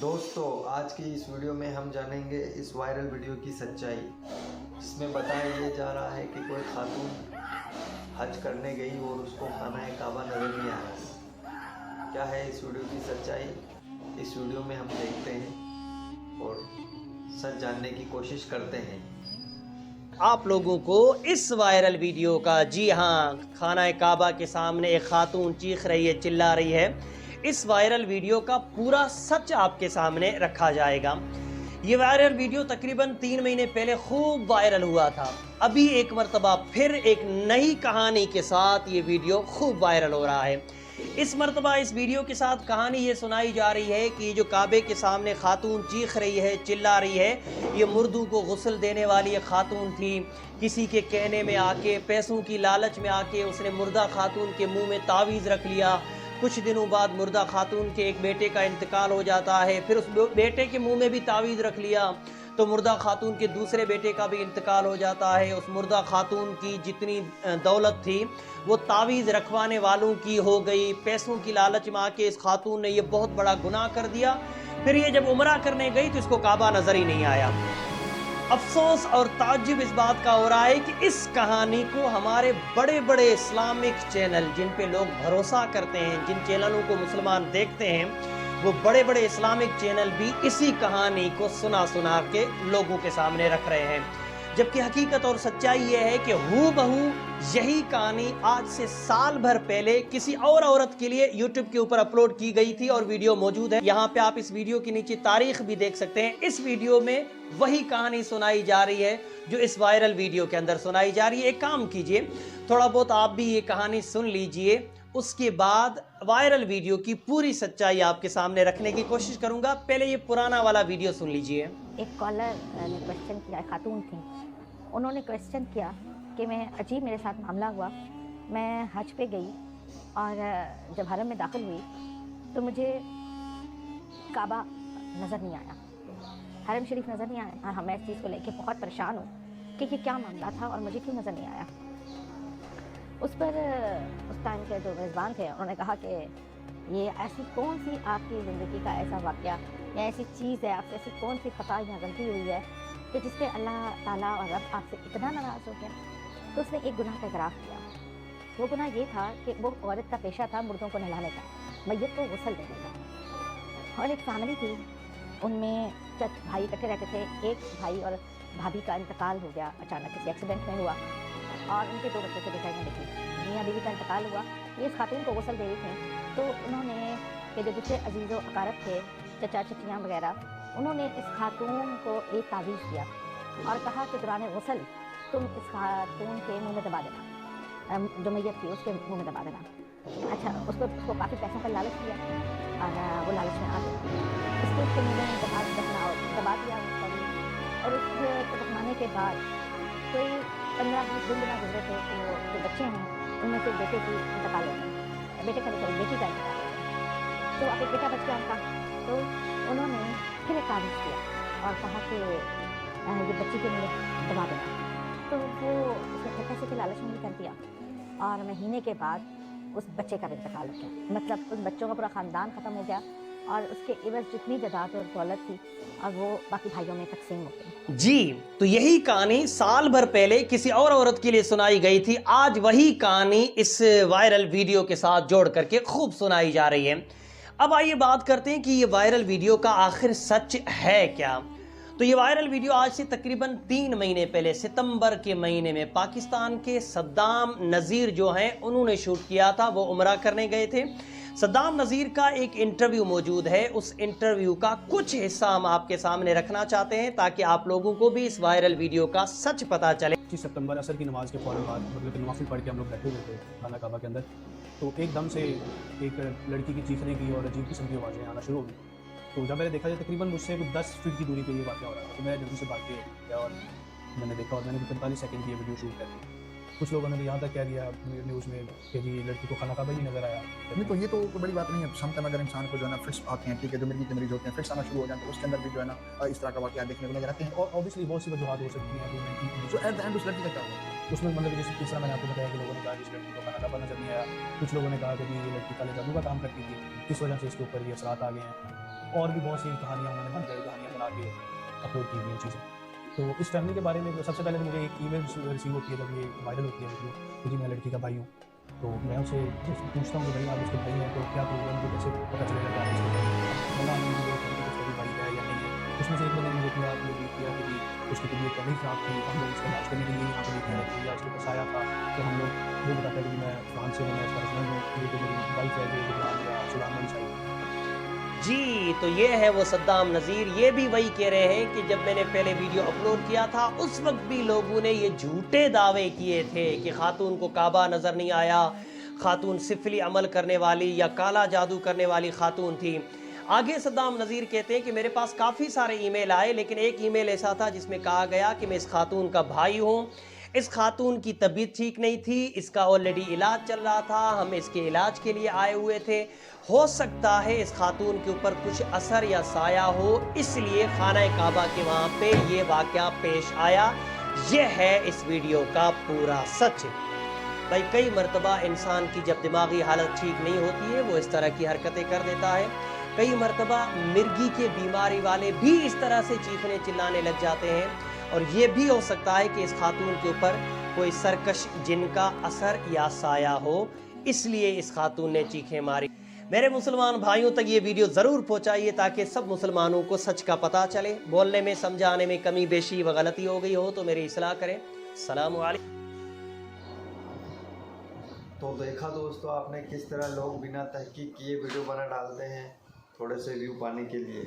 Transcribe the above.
दोस्तों, आज की इस वीडियो में हम जानेंगे इस वायरल वीडियो की सच्चाई, जिसमें बताया ये जा रहा है कि कोई खातून हज करने गई और उसको खाना काबा नज़र नहीं आ रहा। क्या है इस वीडियो की सच्चाई, इस वीडियो में हम देखते हैं और सच जानने की कोशिश करते हैं। आप लोगों को इस वायरल वीडियो का, जी हाँ, खाना काबा के सामने एक खातून चीख रही है, चिल्ला रही है, इस वायरल वीडियो का पूरा सच आपके सामने रखा जाएगा। ये वायरल वीडियो तकरीबन 3 महीने पहले खूब वायरल हुआ था। अभी एक मर्तबा फिर एक नई कहानी के साथ ये वीडियो खूब वायरल हो रहा है। इस मर्तबा इस वीडियो के साथ कहानी ये सुनाई जा रही है कि जो काबे के सामने खातून चीख रही है, चिल्ला रही है, ये मुर्दों को गुस्ल देने वाली एक खातून थी। किसी के कहने में आके, पैसों की लालच में आके उसने मुर्दा खातून के मुंह में तावीज़ रख लिया। कुछ दिनों बाद मुर्दा खातून के एक बेटे का इंतकाल हो जाता है, फिर उस बेटे के मुंह में भी तावीज़ रख लिया तो मुर्दा खातून के दूसरे बेटे का भी इंतकाल हो जाता है। उस मुर्दा खातून की जितनी दौलत थी वो तावीज़ रखवाने वालों की हो गई। पैसों की लालच में आके इस खातून ने ये बहुत बड़ा गुनाह कर दिया। फिर ये जब उम्रा करने गई तो इसको काबा नज़र ही नहीं आया। अफसोस और ताज्जुब इस बात का हो रहा है कि इस कहानी को हमारे बड़े बड़े इस्लामिक चैनल, जिन पे लोग भरोसा करते हैं, जिन चैनलों को मुसलमान देखते हैं, वो बड़े बड़े इस्लामिक चैनल भी इसी कहानी को सुना सुना के लोगों के सामने रख रहे हैं। जबकि हकीकत और सच्चाई ये है कि हूबहू यही कहानी आज से साल भर पहले किसी और औरत के लिए YouTube के ऊपर अपलोड की गई थी और वीडियो मौजूद है। यहाँ पे आप इस वीडियो के नीचे तारीख भी देख सकते हैं। इस वीडियो में वही कहानी सुनाई जा रही है जो इस वायरल वीडियो के अंदर सुनाई जा रही है। एक काम कीजिए, थोड़ा बहुत आप भी ये कहानी सुन लीजिए, उसके बाद वायरल वीडियो की पूरी सच्चाई आपके सामने रखने की कोशिश करूंगा। पहले ये पुराना वाला वीडियो सुन लीजिए। एक कॉलर ने क्वेश्चन किया, खातून थी, उन्होंने क्वेश्चन किया कि मैं अजीब मेरे साथ मामला हुआ। मैं हज पे गई और जब हरम में दाखिल हुई तो मुझे काबा नज़र नहीं आया, हरम शरीफ नज़र नहीं आया। और मैं इस चीज़ को लेके बहुत परेशान हूँ कि ये क्या मामला था और मुझे क्यों नज़र नहीं आया। उस पर उस टाइम के जो मेज़बान थे उन्होंने कहा कि ये ऐसी कौन सी आपकी ज़िंदगी का ऐसा वाक़या या ऐसी चीज़ है, आपसे ऐसी कौन सी ख़ता या गलती हुई है कि जिस पे अल्लाह ताला और रब आपसे इतना नाराज़ हो गया। तो उसने एक गुनाह का इकरार किया। वो गुनाह ये था कि वो औरत का पेशा था मुर्दों को नहलाने का, मैयत को गुस्ल देने का। और एक फैमिली थी, उनमें भाई इकट्ठे रहते थे। एक भाई और भाभी का इंतकाल हो गया, अचानक किसी एक्सीडेंट में हुआ और उनके 2 बच्चों को दिखाई नहीं दिखी। मियाँ बीवी का इंतकाल हुआ, ये इस खातून को गुस्ल दे रही थी। तो उन्होंने कि जो दूसरे अजीज़ व अकारब थे, चचा चचियाँ वगैरह, उन्होंने इस खातून को एक तावीज़ दिया और कहा कि दौरान गुस्ल तुम इस खातून के मुँह में दबा देना, जो मैयत थी उसके मुँह में दबा देना। अच्छा, उसको काफ़ी पैसों का लालच दिया और वो लालच में आ गई। उसके मुँह में दबा दिया और उसको दफनाने के बाद कोई 15-20 दिन बिना गुजरे थे कि वो जो बच्चे हैं उनमें से बेटे की इंतकाल हो गया, बेटे का नहीं, बेटी का इंतकाल हो गया। तो अब एक बेटा बच गया उनका, तो उन्होंने फिर एक तावीज़ किया और कहा कि ये बच्ची के मुँह दबा देना। तो वो उसने पैसे के लालच में भी कर दिया और महीने के बाद उस बच्चे का इंतकाल हो गया। मतलब उन बच्चों का पूरा ख़ानदान ख़त्म हो गया और उसके एवज़ जितनी जायदाद और दौलत थी और वो बाकी भाइयों में तकसीम हो गई। जी, तो यही कहानी साल भर पहले किसी और औरत के लिए सुनाई गई थी। आज वही कहानी इस वायरल वीडियो के साथ जोड़ करके खूब सुनाई जा रही है। अब आइए बात करते हैं कि ये वायरल वीडियो का आखिर सच है क्या। तो ये वायरल वीडियो आज से तकरीबन 3 महीने पहले सितंबर के महीने में पाकिस्तान के सद्दाम नज़ीर जो हैं उन्होंने शूट किया था। वो उम्रा करने गए थे। सद्दाम नज़ीर का एक इंटरव्यू मौजूद है, उस इंटरव्यू का कुछ हिस्सा हम आपके सामने रखना चाहते हैं ताकि आप लोगों को भी इस वायरल वीडियो का सच पता चले। 25 सितंबर असर की नमाज के फ़ौरन बाद मतलब नवाफिल पढ़ के हम लोग बैठे हुए थे खाना काबा के अंदर, तो एकदम से एक लड़की की चीखने की और अजीब किस्म की आवाज़ें आना शुरू हो गई। तो जब मैंने देखा, तकरीबन मुझसे 10 फीट की दूरी पे ये वाक़या हो रहा था, तो मैं जल्दी से भाग के गया और मैंने देखा और मैंने 45 सेकंड की ये वीडियो शूट कर दी। कुछ लोगों ने तो यहाँ तक कह दिया न्यूज़ में कि जी लड़की को खाना काबा ही नज़र आया। नहीं तो ये तो कोई बड़ी बात नहीं है। समटाइम अगर इंसान को जो है ना फिट्स आते हैं, ठीक है, जो मिर्गी के मरीज होते हैं, फिट्स आना शुरू हो जाते हैं, तो उसके अंदर भी जो है ना इस तरह का वाक़या देखने को नजर आते हैं। और ऑब्वियसली बहुत सी वजूहत हो सकती हैं। तो एट द एंड उस लड़की का क्या हुआ? उसमें मतलब जैसे तीसरा मैंने आपको बताया कि लोगों ने कहा कि इस लड़की को खाना काबा नज़र नहीं आया। कुछ लोगों ने कहा कि ये लड़की काले जादू का काम करती थी, किस वजह से इसके ऊपर ये असरात आ गए हैं। और भी बहुत सी कहानियाँ उन्होंने मन गए कहानियाँ बना के अपलोड की हुई हैं चीज़ें। तो इस फैमिली के बारे में जो सबसे पहले तो मुझे एक ईमेल रिसीव होती है जब ये वायरल होती है वीडियो कि जी मैं लड़की का भाई हूँ। तो मैं उससे पूछता हूँ कि भाई आप उसके भाई हैं तो क्या प्रॉब्लम मुझे कैसे पता चलेगा कि आप उसके भाई हैं। बोला हमने मुझे उसका भी भाई है या नहीं है। उसमें से एक बंदे ने मुझे किया कि जी उसकी तबीयत कभी ख़राब थी, हम लोग इसका इलाज करने के लिए यहाँ पर लेके आए थे या उसको फंसाया था। तो हम लोग वो बताता है कि मैं फ्रांस से हूँ, मैं इसका हस्बैंड हूँ, ये तो मेरी वाइफ है, ये गुलाम या सुलाम मंशाई। जी, तो ये है वो सद्दाम नज़ीर। ये भी वही कह रहे हैं कि जब मैंने पहले वीडियो अपलोड किया था उस वक्त भी लोगों ने ये झूठे दावे किए थे कि खातून को काबा नज़र नहीं आया, खातून सिफली अमल करने वाली या काला जादू करने वाली खातून थी। आगे सद्दाम नज़ीर कहते हैं कि मेरे पास काफ़ी सारे ईमेल आए, लेकिन एक ईमेल ऐसा था जिसमें कहा गया कि मैं इस खातून का भाई हूँ, इस खातून की तबीयत ठीक नहीं थी, इसका ऑलरेडी इलाज चल रहा था, हम इसके इलाज के लिए आए हुए थे, हो सकता है इस खातून के ऊपर कुछ असर या साया हो, इसलिए खाना काबा के वहाँ पे ये वाक़या पेश आया। ये है इस वीडियो का पूरा सच। भाई कई मरतबा इंसान की जब दिमागी हालत ठीक नहीं होती है वो इस तरह की हरकतें कर देता है। कई मरतबा मिर्गी के बीमारी वाले भी इस तरह से चीखने चिल्लाने लग जाते हैं, और ये भी हो सकता है कि इस खातून के ऊपर कोई सरकश जिन का असर या साया हो, इसलिए इस खातून ने चीखें मारी। मेरे मुसलमान भाइयों तक ये वीडियो ज़रूर पहुंचाइए ताकि सब मुसलमानों को सच का पता चले। बोलने में समझाने में कमी बेशी व गलती हो गई हो तो मेरी इस्लाह करें। अस्सलामु अलैकुम। तो देखा दोस्तों आपने किस तरह लोग बिना तहकीक किए वीडियो बना डालते हैं थोड़े से व्यू पाने के लिए।